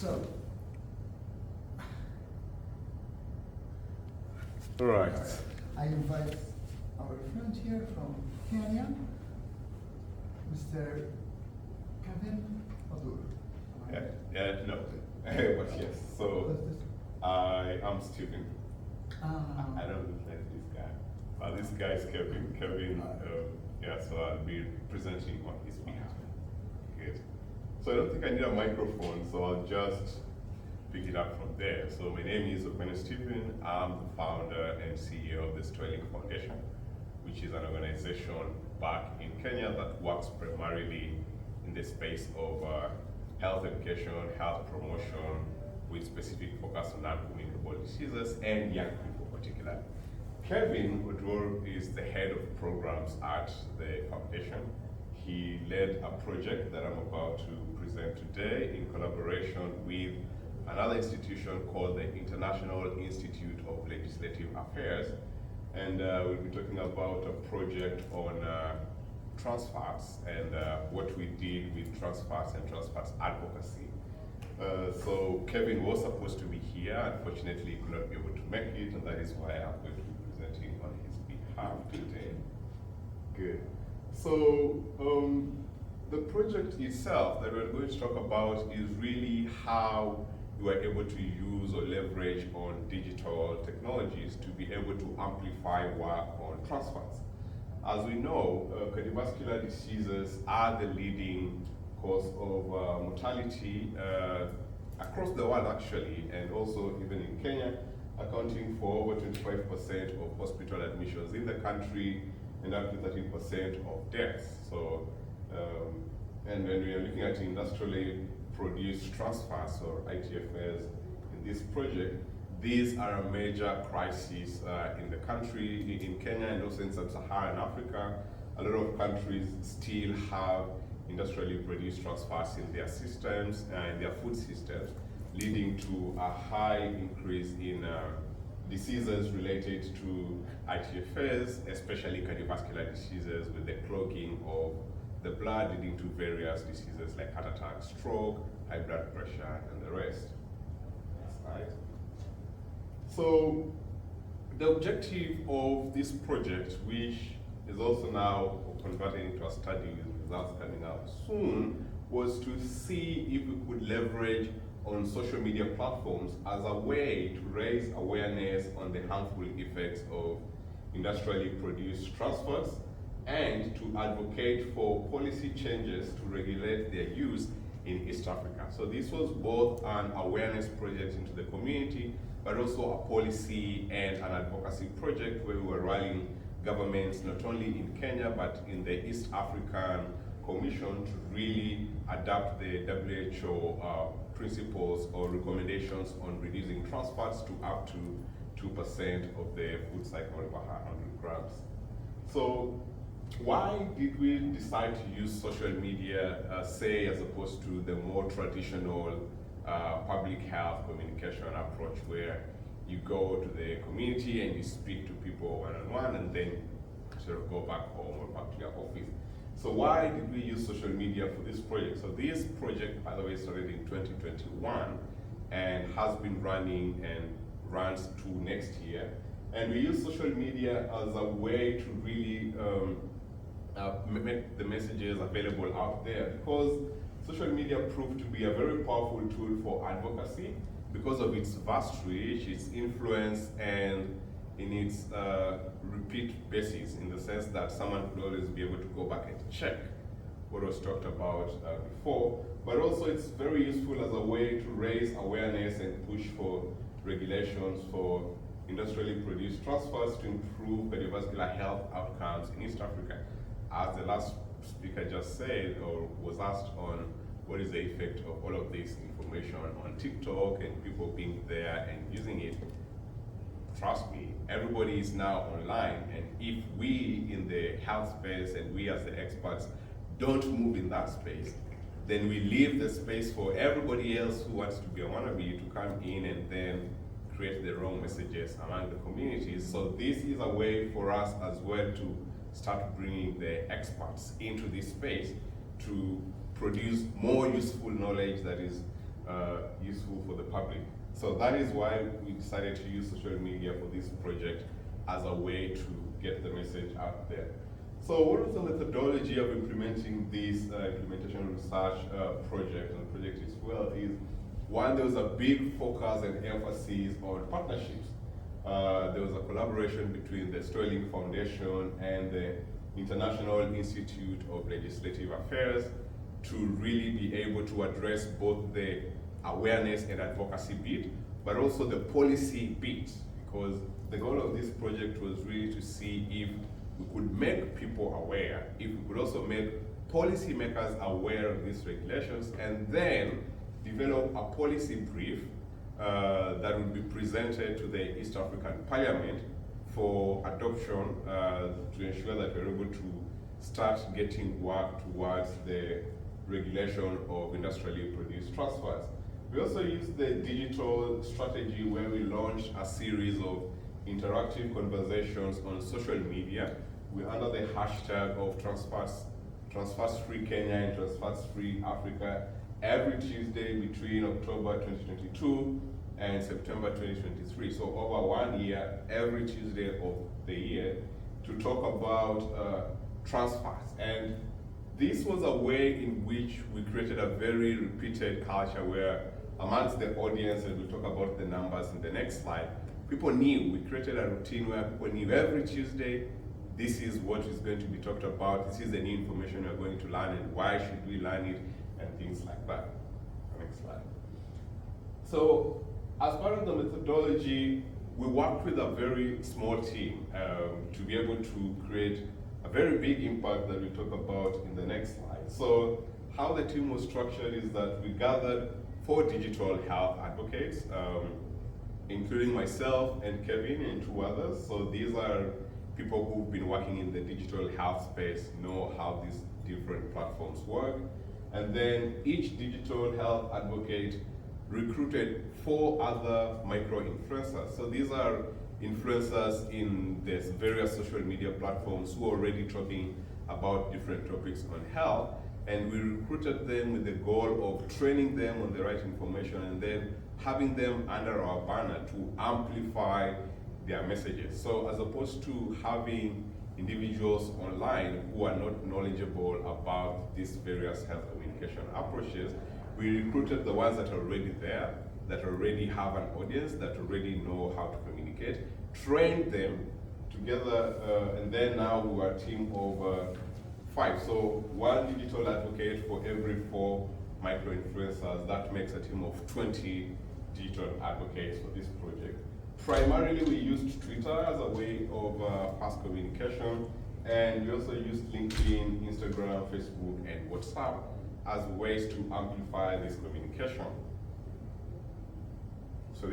So, Right. I invite our friend here from Kenya, Mr. Kevin Odur. No. But yes, so What's this? I am Stephen. Ah. I don't look like this guy. This guy is Kevin. Yeah, so I'll be presenting on his behalf. Good. So I don't think I need a microphone, so I'll just pick it up from there. So my name is Ogweno Stephen. I'm the founder and CEO of the Sterling Foundation, which is an organization back in Kenya that works primarily in the space of health education, health promotion, with specific focus on non-communicable diseases and young people particularly. Kevin Odur is the head of programs at the foundation. He led a project that I'm about to present today in collaboration with another institution called the International Institute of Legislative Affairs. And we'll be talking about a project on trans fats and what we did with trans fats and trans fats advocacy. So Kevin was supposed to be here. Unfortunately, he could not be able to make it, and that is why I'm going to be presenting on his behalf today. Good. So the project itself that we're going to talk about is really how you are able to use or leverage on digital technologies to be able to amplify work on trans fats. As we know, cardiovascular diseases are the leading cause of mortality across the world actually, and also even in Kenya, accounting for over 25% of hospital admissions in the country and up to 13% of deaths. So, and when we are looking at industrially produced trans fats or ITFs in this project, these are a major crisis in the country, in Kenya and also in sub-Saharan Africa. A lot of countries still have industrially produced trans fats in their systems and their food systems, leading to a high increase in diseases related to ITFs, especially cardiovascular diseases with the clogging of the blood, leading to various diseases like heart attack, stroke, high blood pressure, and the rest. Next slide. So the objective of this project, which is also now converted into a study with results coming out soon, was to see if we could leverage on social media platforms as a way to raise awareness on the harmful effects of industrially produced trans fats and to advocate for policy changes to regulate their use in East Africa. So this was both an awareness project into the community, but also a policy and an advocacy project where we were rallying governments not only in Kenya, but in the East African Commission to really adapt the WHO principles or recommendations on reducing trans fats to up to 2% of the food cycle per 100 grams. So why did we decide to use social media, say, as opposed to the more traditional public health communication approach where you go to the community and you speak to people one-on-one and then sort of go back home or back to your office? So why did we use social media for this project? So this project, by the way, started in 2021 and has been running and runs to next year. And we use social media as a way to really make the messages available out there, because social media proved to be a very powerful tool for advocacy because of its vast reach, its influence, and in its repeat basis, in the sense that someone could always be able to go back and check what was talked about before. But also it's very useful as a way to raise awareness and push for regulations for industrially produced trans fats to improve cardiovascular health outcomes in East Africa. As the last speaker just said, or was asked on what is the effect of all of this information on TikTok and people being there and using it, trust me, everybody is now online, and if we in the health space and we as the experts don't move in that space, then we leave the space for everybody else who wants to be a wannabe to come in and then create the wrong messages among the communities. So this is a way for us as well to start bringing the experts into this space to produce more useful knowledge that is useful for the public. So that is why we decided to use social media for this project as a way to get the message out there. So what was the methodology of implementing this implementation research project? And the project is one, there was a big focus and emphasis on partnerships. There was a collaboration between the Sterling Foundation and the International Institute of Legislative Affairs to really be able to address both the awareness and advocacy bit, but also the policy bit, because the goal of this project was really to see if we could make people aware, if we could also make policymakers aware of these regulations, and then develop a policy brief that would be presented to the East African Parliament for adoption to ensure that we're able to start getting work towards the regulation of industrially produced trans fats. We also used the digital strategy where we launched a series of interactive conversations on social media. We're under the hashtag of Trans Fats Free Kenya and Trans Fats Free Africa every Tuesday between October 2022 and September 2023. So over 1 year, every Tuesday of the year, to talk about trans fats. And this was a way in which we created a very repeated culture where amongst the audience, and we'll talk about the numbers in the next slide, people knew, we created a routine where people knew every Tuesday, this is what is going to be talked about, this is the new information we're going to learn, and why should we learn it, and things like that. Next slide. So, as part of the methodology, we worked with a very small team to be able to create a very big impact that we'll talk about in the next slide. So, how the team was structured is that we gathered 4 digital health advocates, including myself and Kevin and 2 others. So these are people who've been working in the digital health space, know how these different platforms work. And then each digital health advocate recruited 4 other micro-influencers. So these are influencers in the various social media platforms who are already talking about different topics on health. And we recruited them with the goal of training them on the right information and then having them under our banner to amplify their messages. So as opposed to having individuals online who are not knowledgeable about these various health communication approaches, we recruited the ones that are already there, that already have an audience, that already know how to communicate, trained them together, and then now we are a team of 5. So 1 digital advocate for every 4 micro-influencers. That makes a team of 20 digital advocates for this project. Primarily, we used Twitter as a way of fast communication, and we also used LinkedIn, Instagram, Facebook, and WhatsApp as ways to amplify this communication. So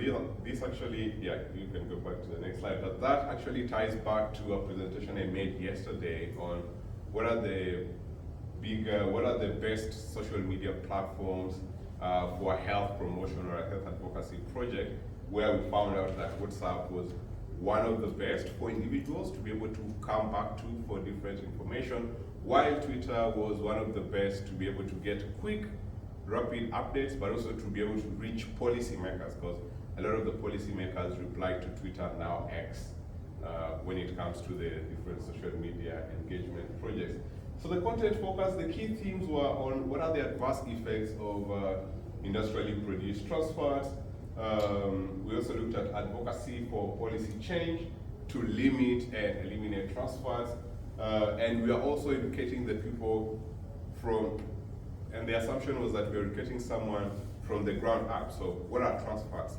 this actually, yeah, you can go back to the next slide, but that actually ties back to a presentation I made yesterday on what are the best social media platforms for a health promotion or a health advocacy project, where we found out that WhatsApp was one of the best for individuals to be able to come back to for different information, while Twitter was one of the best to be able to get quick, rapid updates, but also to be able to reach policymakers, because a lot of the policymakers reply to Twitter, now X, when it comes to the different social media engagement projects. So the content focus, the key themes were on what are the adverse effects of industrially produced trans fats. We also looked at advocacy for policy change to limit and eliminate trans fats. And we are also educating the people and the assumption was that we are educating someone from the ground up. So what are trans fats?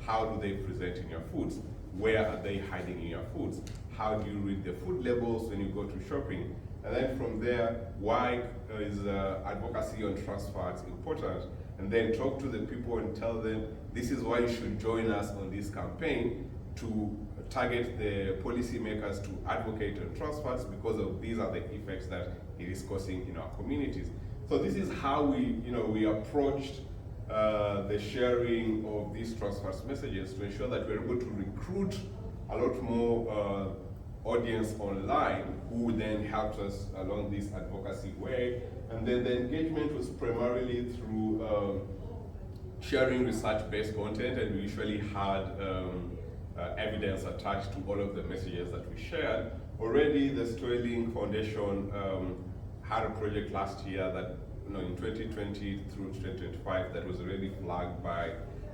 How do they present in your foods? Where are they hiding in your foods? How do you read the food labels when you go to shopping? And then from there, why is advocacy on trans fats important? And then talk to the people and tell them, this is why you should join us on this campaign to target the policymakers to advocate on trans fats, because of these are the effects that it is causing in our communities. So this is how we approached the sharing of these trans fats messages to ensure that we're able to recruit a lot more audience online, who then helped us along this advocacy way. And then the engagement was primarily through sharing research-based content, and we usually had evidence attached to all of the messages that we shared. Already, the Sterling Foundation had a project last year that, in 2020 through 2025, that was already flagged by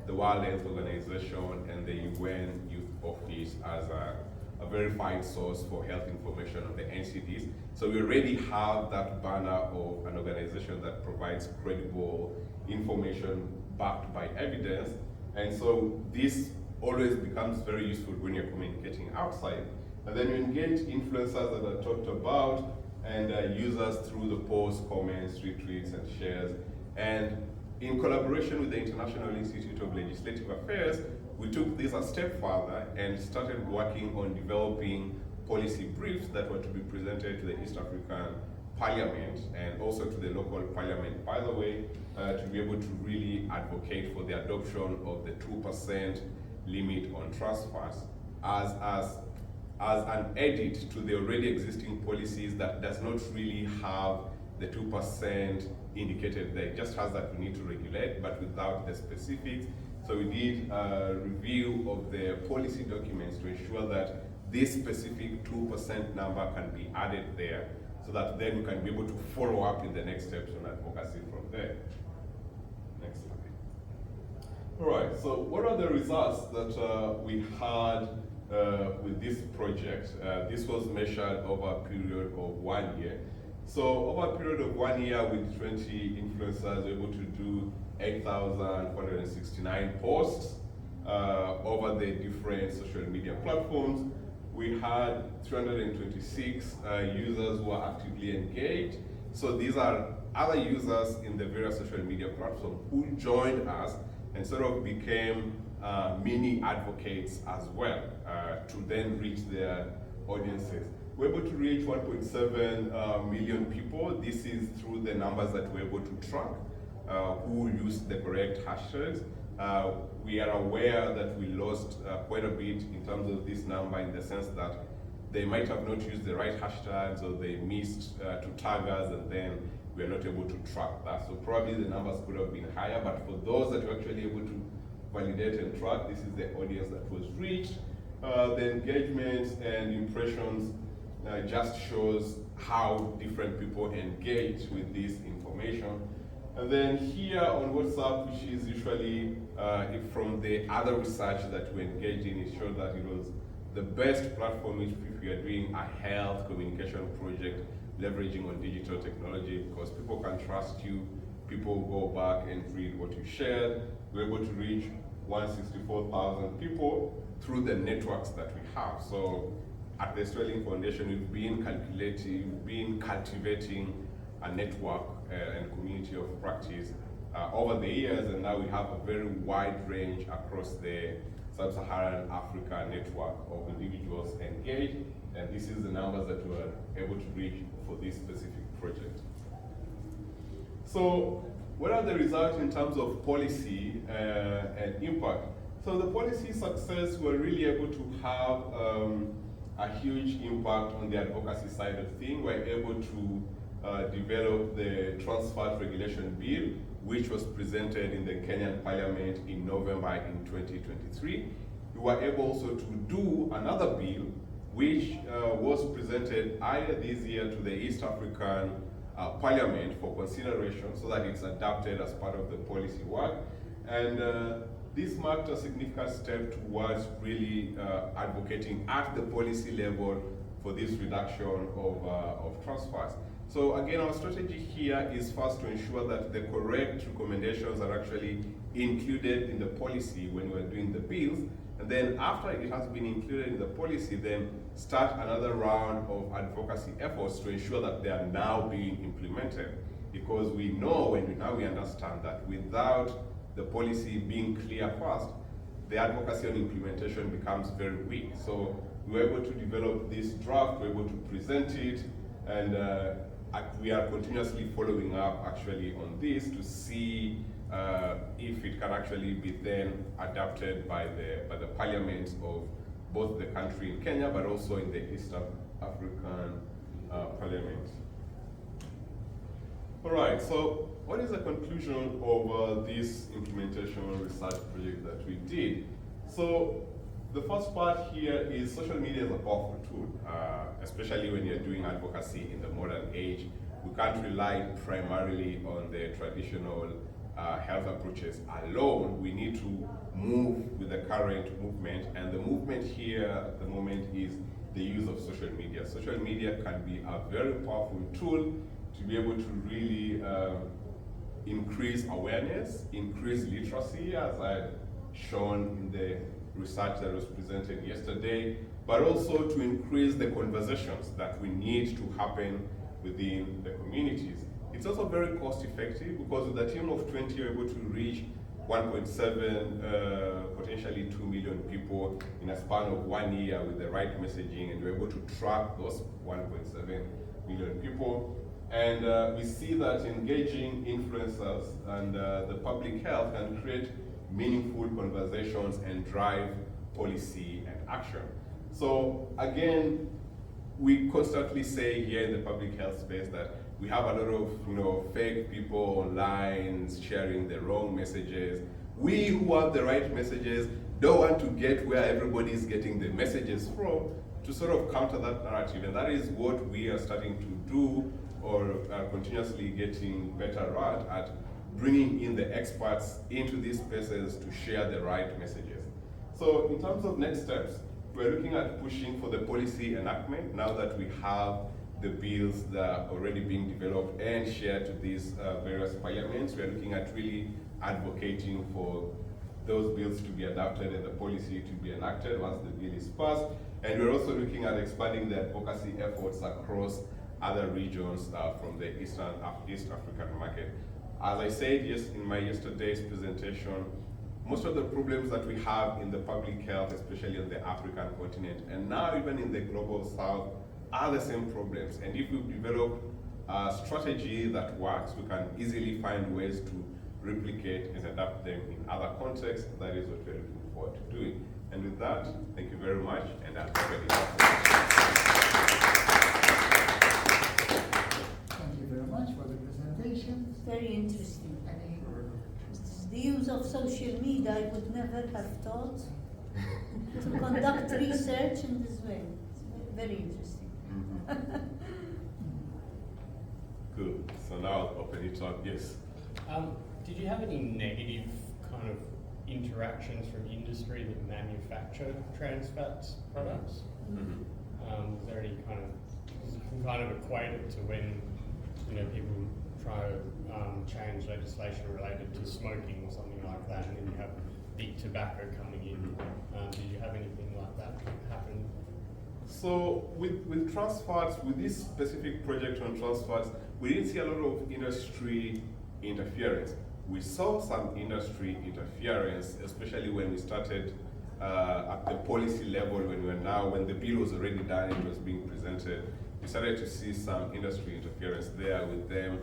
the World Health Organization and the UN Youth Office as a verified source for health information on the NCDs. So we already have that banner of an organization that provides credible information backed by evidence. And so this always becomes very useful when you're communicating outside. And then you engage influencers that I talked about, and users through the posts, comments, retweets, and shares. And in collaboration with the International Institute of Legislative Affairs, we took this a step further and started working on developing policy briefs that were to be presented to the East African Parliament and also to the local parliament, by the way, to be able to really advocate for the adoption of the 2% limit on transfers as an edit to the already existing policies that does not really have the 2% indicated there. It just has that we need to regulate, but without the specifics. So we did a review of the policy documents to ensure that this specific 2% number can be added there, so that then we can be able to follow up in the next steps on advocacy from there. Next slide. All right, so what are the results that we had with this project? This was measured over a period of 1 year. So over a period of 1 year with 20 influencers, we were able to do 8,469 posts over the different social media platforms. We had 326 users who are actively engaged. So these are other users in the various social media platforms who joined us and sort of became mini advocates as well to then reach their audiences. We're able to reach 1.7 million people. This is through the numbers that we're able to track, who used the correct hashtags. We are aware that we lost quite a bit in terms of this number, in the sense that they might have not used the right hashtags, or they missed to tag us, and then we are not able to track that. So probably the numbers could have been higher, but for those that were actually able to validate and track, this is the audience that was reached. The engagements and impressions just shows how different people engage with this information. And then here on WhatsApp, which is usually from the other research that we engaged in, it showed that it was the best platform if you are doing a health communication project leveraging on digital technology, because people can trust you, people go back and read what you shared. We're able to reach 164,000 people through the networks that we have. So at the Sterling Foundation, we've been cultivating a network and community of practice over the years, and now we have a very wide range across the Sub-Saharan Africa network of individuals engaged, and this is the numbers that we were able to reach for this specific project. So what are the results in terms of policy and impact? So the policy success, we're really able to have a huge impact on the advocacy side of things. We're able to develop the Transfer Regulation Bill, which was presented in the Kenyan Parliament in November in 2023. We were able also to do another bill, which was presented earlier this year to the East African Parliament for consideration, so that it's adopted as part of the policy work. And this marked a significant step towards really advocating at the policy level for this reduction of transfers. So again, our strategy here is first to ensure that the correct recommendations are actually included in the policy when we're doing the bills. And then after it has been included in the policy, then start another round of advocacy efforts to ensure that they are now being implemented. Because we know, and now we understand that without the policy being clear first, the advocacy on implementation becomes very weak. So we were able to develop this draft, we were able to present it, and we are continuously following up actually on this to see if it can actually be then adopted by the parliaments of both the country in Kenya, but also in the East African Parliament. All right, so what is the conclusion of this implementation research project that we did? So the first part here is social media is a powerful tool, especially when you're doing advocacy in the modern age. We can't rely primarily on the traditional health approaches alone. We need to move with the current movement, and the movement here at the moment is the use of social media. Social media can be a very powerful tool to be able to really increase awareness, increase literacy, as I've shown in the research that was presented yesterday, but also to increase the conversations that we need to happen within the communities. It's also very cost effective because with a team of 20, you're able to reach 1.7, potentially 2 million people in a span of 1 year with the right messaging, and you're able to track those 1.7 million people. And we see that engaging influencers and the public health can create meaningful conversations and drive policy and action. So again, we constantly say here in the public health space that we have a lot of fake people online sharing the wrong messages. We who have the right messages don't want to get where everybody is getting the messages from to sort of counter that narrative, and that is what we are starting to do, or continuously getting better at bringing in the experts into these spaces to share the right messages. So in terms of next steps, we're looking at pushing for the policy enactment now that we have the bills that are already being developed and shared to these various parliaments. We're looking at really advocating for those bills to be adopted and the policy to be enacted once the bill is passed. And we're also looking at expanding the advocacy efforts across other regions from the East African market. As I said in my yesterday's presentation, most of the problems that we have in the public health, especially on the African continent, and now even in the global south, are the same problems. And if we develop a strategy that works, we can easily find ways to replicate and adapt them in other contexts. That is what we're looking forward to doing. And with that, thank you very much, and I'll be ready. Thank you very much for the presentation. Very interesting. Any The use of social media, I would never have thought to conduct research in this way. It's very interesting. Good. So now I'll open it up. Yes. Did you have any negative kind of interactions from industry that manufacture trans fats products? Mm-hmm. Was there any kind of equated to when people try to change legislation related to smoking or something like that, and then you have big tobacco coming in? Did you have anything like that happen? So with trans fats, with this specific project on trans fats, we didn't see a lot of industry interference. We saw some industry interference, especially when we started at the policy level, when the bill was already done, it was being presented. We started to see some industry interference there with them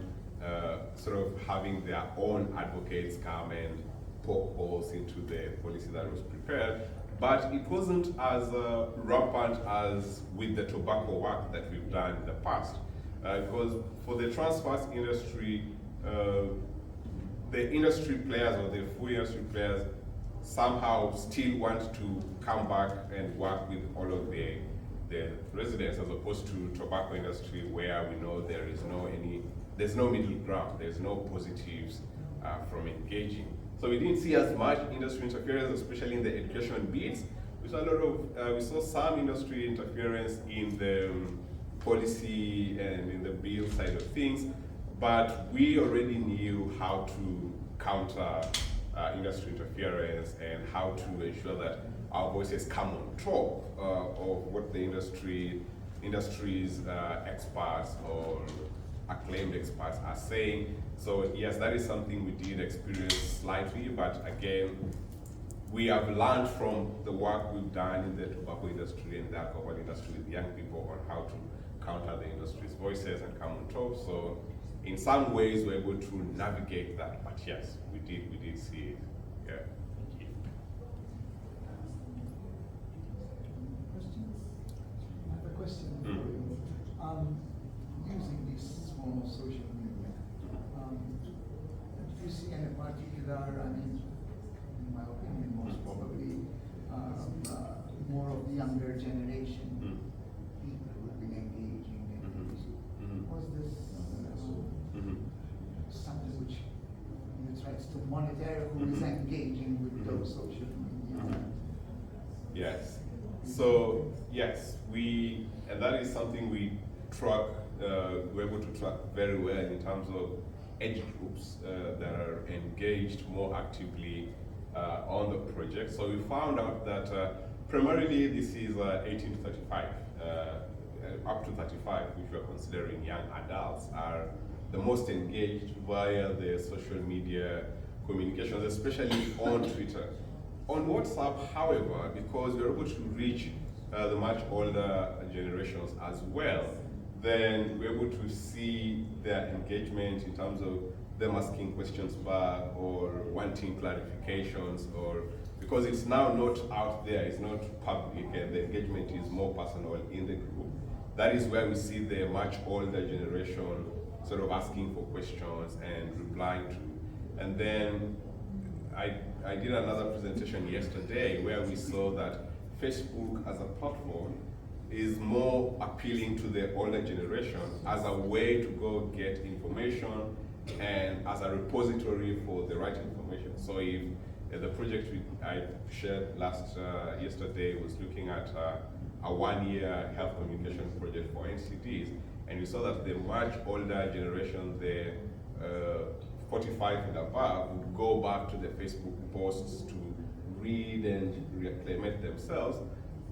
sort of having their own advocates come and poke holes into the policy that was prepared. But it wasn't as rampant as with the tobacco work that we've done in the past. Because for the trans fats industry, the industry players or the food industry players somehow still want to come back and work with all of the residents, as opposed to tobacco industry where we know there's no middle ground, there's no positives from engaging. So we didn't see as much industry interference, especially in the education bits. We saw some industry interference in the policy and in the bill side of things, but we already knew how to counter industry interference and how to ensure that our voices come on top of what the industry's experts or acclaimed experts are saying. So yes, that is something we did experience slightly, but again, we have learned from the work we've done in the tobacco industry and the alcohol industry with young people on how to counter the industry's voices and come on top. So in some ways, we're able to navigate that, but yes, we did see it. Yeah. Thank you. questions? I have a question for you. Using this form of social media, there who is engaging with those social media. Yes. So yes, and that is something we track. We're able to track very well in terms of age groups that are engaged more actively on the project. So we found out that primarily this is 18 to 35, up to 35, which we are considering young adults, are the most engaged via the social media communications, especially on Twitter. On WhatsApp, however, because we're able to reach the much older generations as well, then we're able to see their engagement in terms of them asking questions back or wanting clarifications, or because it's now not out there, it's not public, and the engagement is more personal in the group. That is where we see the much older generation sort of asking for questions and replying to. And then I did another presentation yesterday where we saw that Facebook as a platform is more appealing to the older generation as a way to go get information and as a repository for the right information. So if the project I shared yesterday was looking at a one-year health communication project for NCDs, and we saw that the much older generation, the 45 and above, would go back to the Facebook posts to read and reacclimate themselves,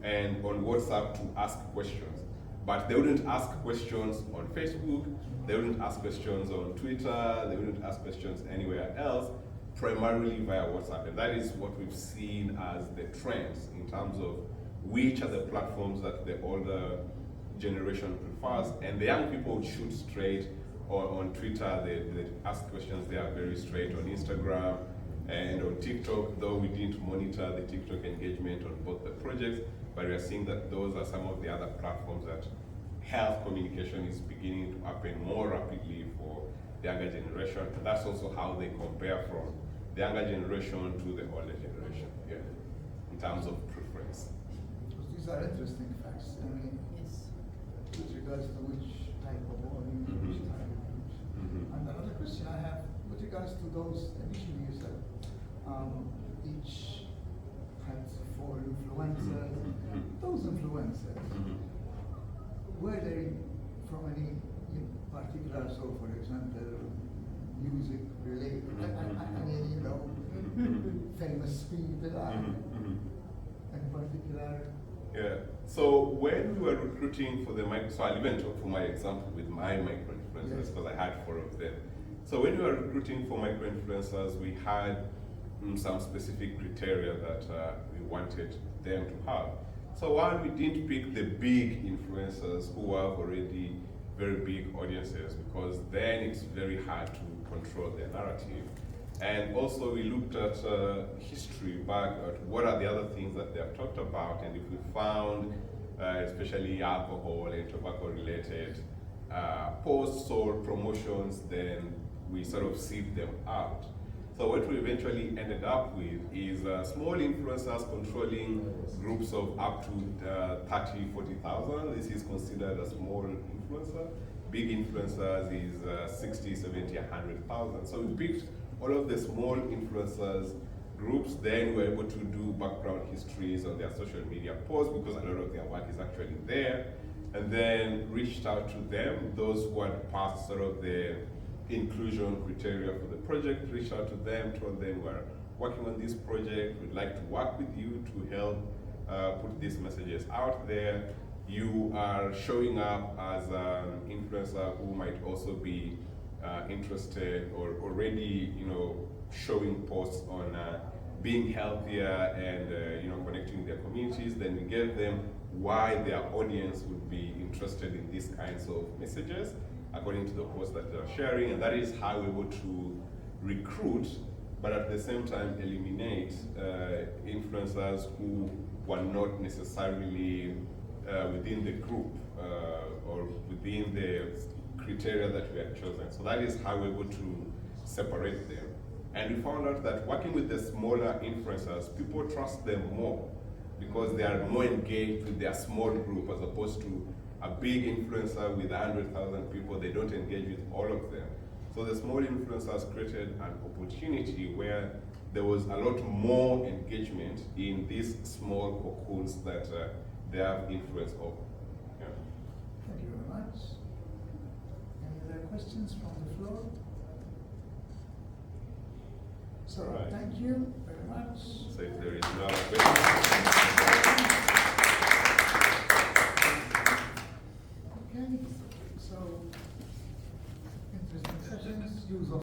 and on WhatsApp to ask questions. But they wouldn't ask questions on Facebook, they wouldn't ask questions on Twitter, they wouldn't ask questions anywhere else, primarily via WhatsApp. And that is what we've seen as the trends in terms of which are the platforms that the older generation prefers, and the young people shoot straight on Twitter. They ask questions there very straight on Instagram and on TikTok, though we didn't monitor the TikTok engagement on both the projects, but we are seeing that those are some of the other platforms that health communication is beginning to happen more rapidly for the younger generation. And that's also how they compare from the younger generation to the older generation, yeah, in terms of preference. These are interesting facts. I mean, Yes. with regards to which type of audience, which type of groups. And another question I have with regards to those, initially you said each had 4 influencers. Those influencers, were they from any particular, so for example, music related? I mean, you know, famous people in particular. Yeah. So when we were recruiting for the micro, so I'll even talk for my example with my micro influencers because I had 4 of them. So when we were recruiting for micro influencers, we had some specific criteria that we wanted them to have. So one, we didn't pick the big influencers who have already very big audiences, because then it's very hard to control their narrative. And also we looked at history back at what are the other things that they have talked about, and if we found especially alcohol and tobacco related posts or promotions, then we sort of sieve them out. So what we eventually ended up with is small influencers controlling groups of up to 30, 40,000. This is considered a small influencer. Big influencers is 60, 70, 100,000. So we picked all of the small influencers groups, then we're able to do background histories on their social media posts because a lot of their work is actually there, and then reached out to them, those who had passed sort of the inclusion criteria for the project, reached out to them, told them we're working on this project, we'd like to work with you to help put these messages out there. You are showing up as an influencer who might also be interested or already, showing posts on being healthier and connecting with their communities. Then we gave them why their audience would be interested in these kinds of messages according to the posts that they're sharing, and that is how we're able to recruit, but at the same time eliminate influencers who were not necessarily within the group or within the criteria that we had chosen. So that is how we're able to separate them. And we found out that working with the smaller influencers, people trust them more because they are more engaged with their small group as opposed to a big influencer with 100,000 people. They don't engage with all of them. So the small influence has created an opportunity where there was a lot more engagement in these small cocoons that they have influence over. Yeah. Thank you very much. Any other questions from the floor? So, All right. thank you very much. Say